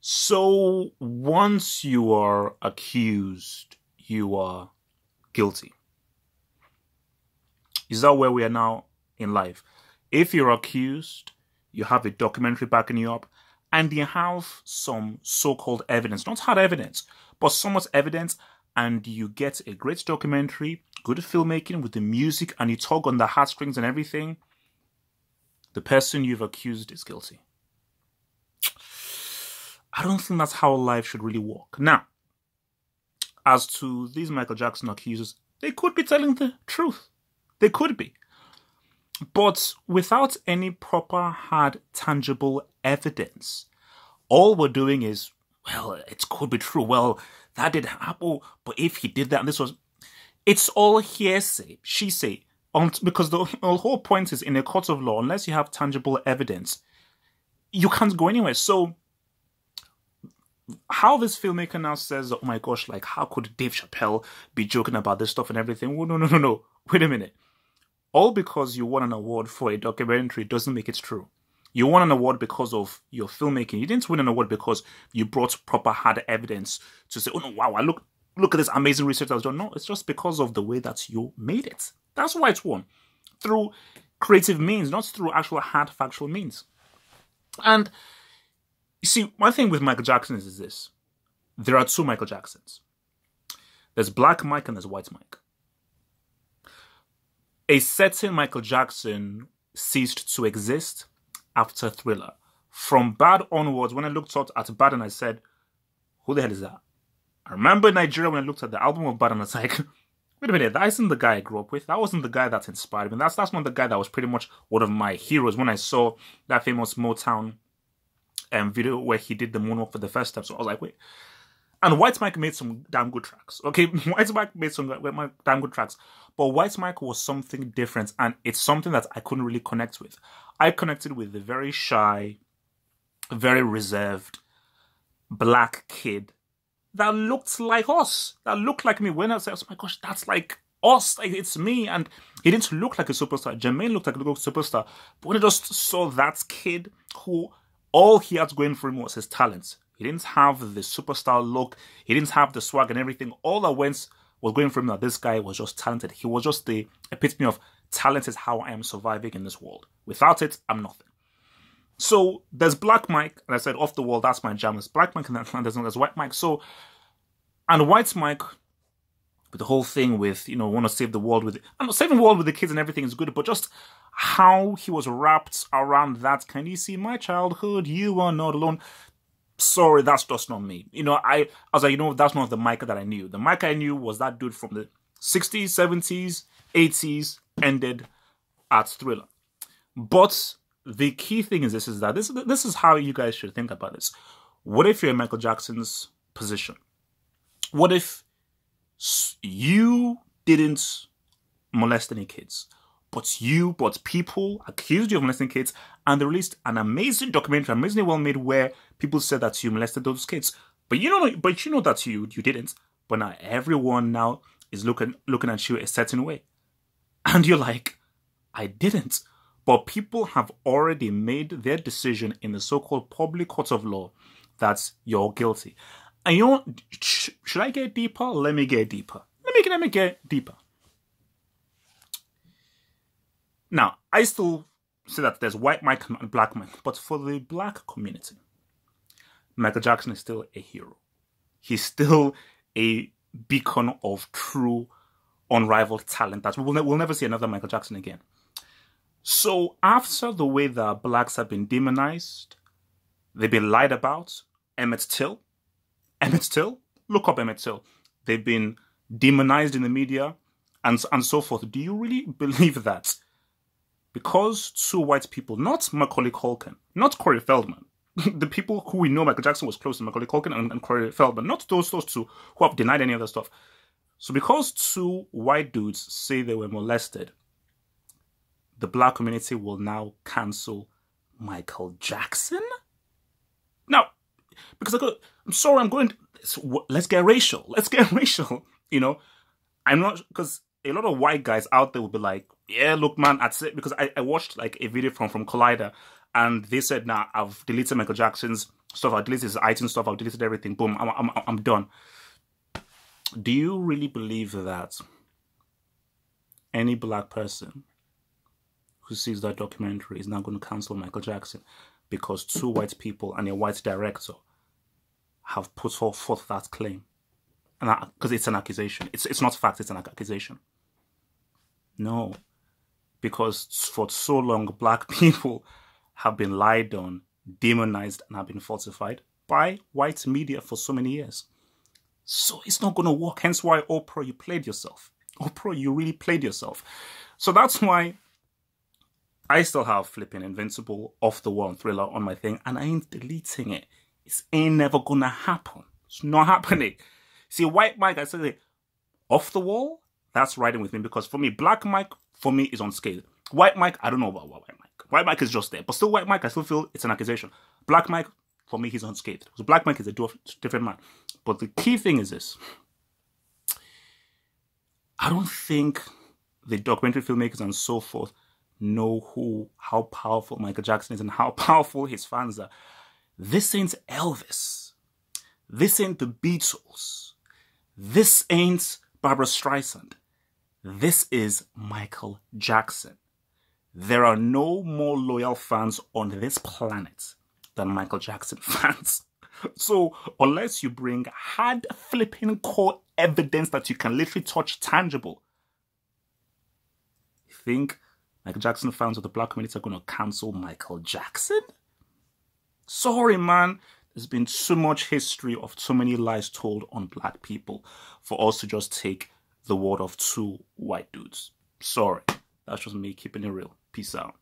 So once you are accused, you are guilty. Is that where we are now in life? If you're accused, you have a documentary backing you up, and you have some so-called evidence, not hard evidence, but somewhat evidence, and you get a great documentary, good filmmaking with the music, and you tug on the heartstrings and everything, the person you've accused is guilty. I don't think that's how life should really work. Now, as to these Michael Jackson accusers, they could be telling the truth. They could be. But without any proper, hard, tangible evidence, all we're doing is, well, it could be true. Well, that did happen, but if he did that, and this was... It's all hearsay, she say. Because the whole point is, in a court of law, unless you have tangible evidence, you can't go anywhere. So, how this filmmaker now says, oh my gosh, like, how could Dave Chappelle be joking about this stuff and everything? Well, no. Wait a minute. All because you won an award for a documentary doesn't make it true. You won an award because of your filmmaking. You didn't win an award because you brought proper hard evidence to say, oh no, wow, look at this amazing research that was done. No, it's just because of the way that you made it. That's why it's won. Through creative means, not through actual hard factual means. And you see, one thing with Michael Jackson is this. There are two Michael Jacksons. There's Black Mike and there's White Mike. A certain Michael Jackson ceased to exist after Thriller. From Bad onwards, when I looked at Bad and I said, who the hell is that? I remember in Nigeria when I looked at the album of Bad and I was like, wait a minute, that isn't the guy I grew up with. That wasn't the guy that inspired me. That's not the guy that was pretty much one of my heroes when I saw that famous Motown video where he did the moonwalk for the first time. So I was like, wait. And White Mike made some damn good tracks. Okay, White Mike made some damn good tracks. But White Mike was something different, and it's something that I couldn't really connect with. I connected with the very shy, very reserved, black kid that looked like us. That looked like me. When I said, oh my gosh, that's like us. Like, it's me. And he didn't look like a superstar. Jermaine looked like a superstar. But when I just saw that kid who all he had going for him was his talent. He didn't have the superstar look. He didn't have the swag and everything. All that was going for him that this guy was just talented. He was just the epitome of talent is how I am surviving in this world. Without it, I'm nothing. So there's Black Mike, and I said off the wall, that's my jam. There's Black Mike and there's White Mike. So, and White Mike, with the whole thing with, want to save the world with it. I'm not saving the world with the kids and everything is good, but just how he was wrapped around that. Can you see my childhood? You are not alone. Sorry, that's just not me. I was like, that's not the Mike that I knew. The Mike I knew was that dude from the 60s, 70s, 80s, ended at Thriller. But the key thing is that this is how you guys should think about this. What if you're in Michael Jackson's position? What if you didn't molest any kids, but people accused you of molesting kids, and they released an amazing documentary, amazingly well made, where people said that you molested those kids, but you know that you didn't. But now everyone now is looking at you a certain way, and you're like, I didn't. But people have already made their decision in the so-called public court of law that you're guilty. And should I get deeper? Let me get deeper. Let me get deeper. Now, I still say that there's White Mike and Black Mike, but for the black community, Michael Jackson is still a hero. He's still a beacon of true, unrivaled talent that we'll never see another Michael Jackson again. So after the way that blacks have been demonized, they've been lied about, Emmett Till, look up Emmett Till. They've been demonized in the media and so forth. Do you really believe that because two white people, not Macaulay Culkin, not Corey Feldman, the people who we know Michael Jackson was close to, Macaulay Culkin and Corey Feldman, not those two who have denied any other stuff. So because two white dudes say they were molested, the black community will now cancel Michael Jackson? Now, because let's get racial. I'm not, because a lot of white guys out there will be like, yeah, look, man, that's it. Because I watched like a video from Collider, and they said, nah, I've deleted Michael Jackson's stuff, I've deleted his iTunes stuff, I've deleted everything, boom, I'm done. Do you really believe that any black person who sees that documentary is now going to cancel Michael Jackson because two white people and a white director have put forth that claim? And because it's an accusation. It's not fact, it's an accusation. No. Because for so long, black people have been lied on, demonized, and have been falsified by white media for so many years. So it's not going to work. Hence why, Oprah, you played yourself. Oprah, you really played yourself. So that's why I still have flipping Invincible, Off the Wall, and Thriller on my thing, and I ain't deleting it. It ain't never going to happen. It's not happening. See, White Mike, I said, Off the Wall, that's riding with me, because for me, Black Mike, for me, is unscathed. White Mike, I don't know about White Mike. White Mike is just there. But still, White Mike, I still feel it's an accusation. Black Mike, for me, he's unscathed. So Black Mike is a different man. But the key thing is this. I don't think the documentary filmmakers and so forth know how powerful Michael Jackson is and how powerful his fans are. This ain't Elvis. This ain't the Beatles. This ain't Barbra Streisand. This is Michael Jackson. There are no more loyal fans on this planet than Michael Jackson fans. So unless you bring hard flipping core evidence that you can literally touch tangible, you think Michael Jackson fans of the black community are going to cancel Michael Jackson? Sorry, man. There's been too much history of too many lies told on black people for us to just take the word of two white dudes. Sorry. That's just me keeping it real. Peace out.